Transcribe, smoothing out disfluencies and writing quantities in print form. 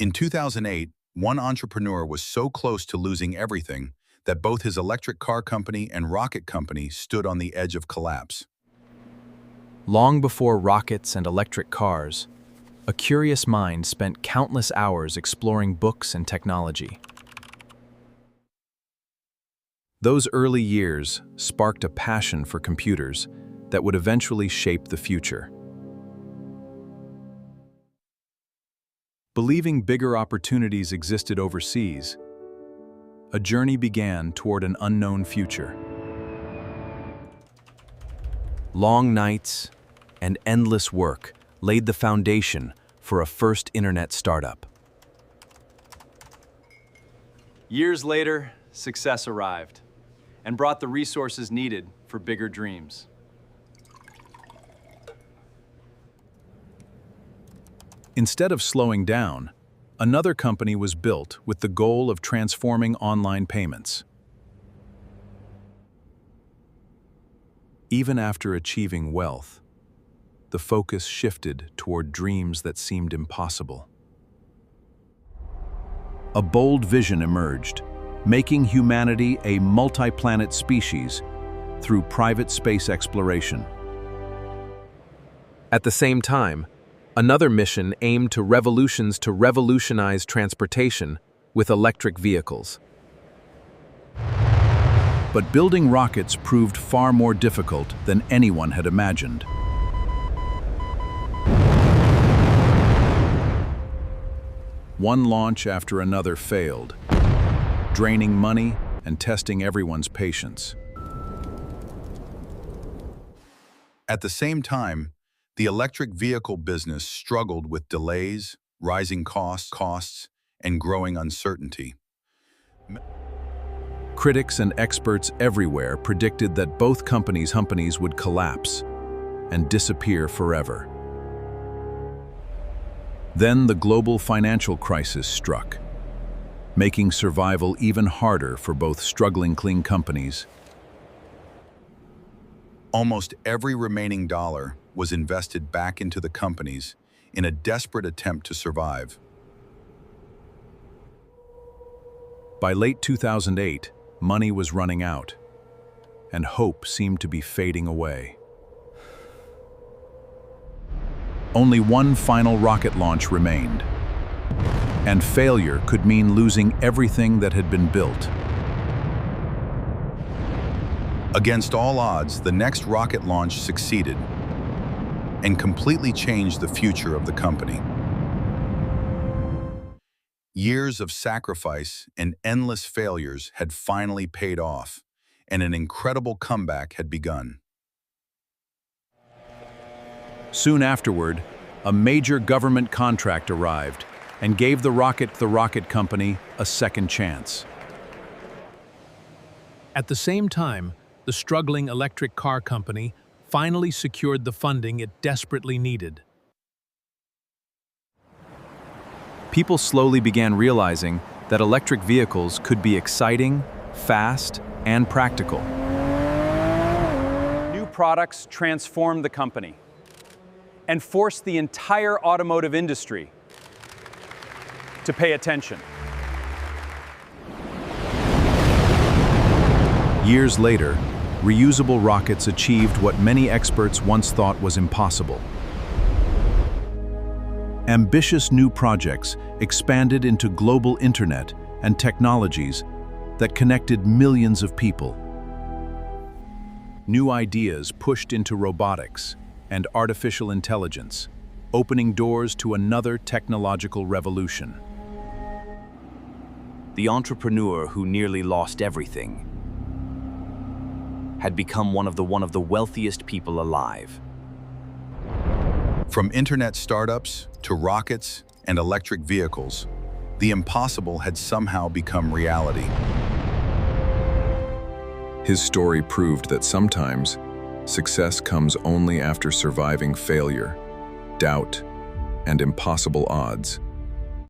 In 2008, one entrepreneur was so close to losing everything that both his electric car company and rocket company stood on the edge of collapse. Long before rockets and electric cars, a curious mind spent countless hours exploring books and technology. Those early years sparked a passion for computers that would eventually shape the future. Believing bigger opportunities existed overseas, a journey began toward an unknown future. Long nights and endless work laid the foundation for a first internet startup. Years later, success arrived and brought the resources needed for bigger dreams. Instead of slowing down, another company was built with the goal of transforming online payments. Even after achieving wealth, the focus shifted toward dreams that seemed impossible. A bold vision emerged, making humanity a multi-planet species through private space exploration. At the same time, another mission aimed to revolutionize transportation with electric vehicles. But building rockets proved far more difficult than anyone had imagined. One launch after another failed, draining money and testing everyone's patience. At the same time, the electric vehicle business struggled with delays, rising costs, and growing uncertainty. Critics and experts everywhere predicted that both companies would collapse and disappear forever. Then the global financial crisis struck, making survival even harder for both struggling clean companies. Almost every remaining dollar was invested back into the companies in a desperate attempt to survive. By late 2008, money was running out, and hope seemed to be fading away. Only one final rocket launch remained, and failure could mean losing everything that had been built. Against all odds, the next rocket launch succeeded and completely changed the future of the company. Years of sacrifice and endless failures had finally paid off, and an incredible comeback had begun. Soon afterward, a major government contract arrived and gave the rocket company a second chance. At the same time, the struggling electric car company finally secured the funding it desperately needed. People slowly began realizing that electric vehicles could be exciting, fast, and practical. New products transformed the company and forced the entire automotive industry to pay attention. Years later, reusable rockets achieved what many experts once thought was impossible. Ambitious new projects expanded into global internet and technologies that connected millions of people. New ideas pushed into robotics and artificial intelligence, opening doors to another technological revolution. The entrepreneur who nearly lost everything had become one of the wealthiest people alive. From internet startups to rockets and electric vehicles, the impossible had somehow become reality. His story proved that sometimes success comes only after surviving failure, doubt, and impossible odds.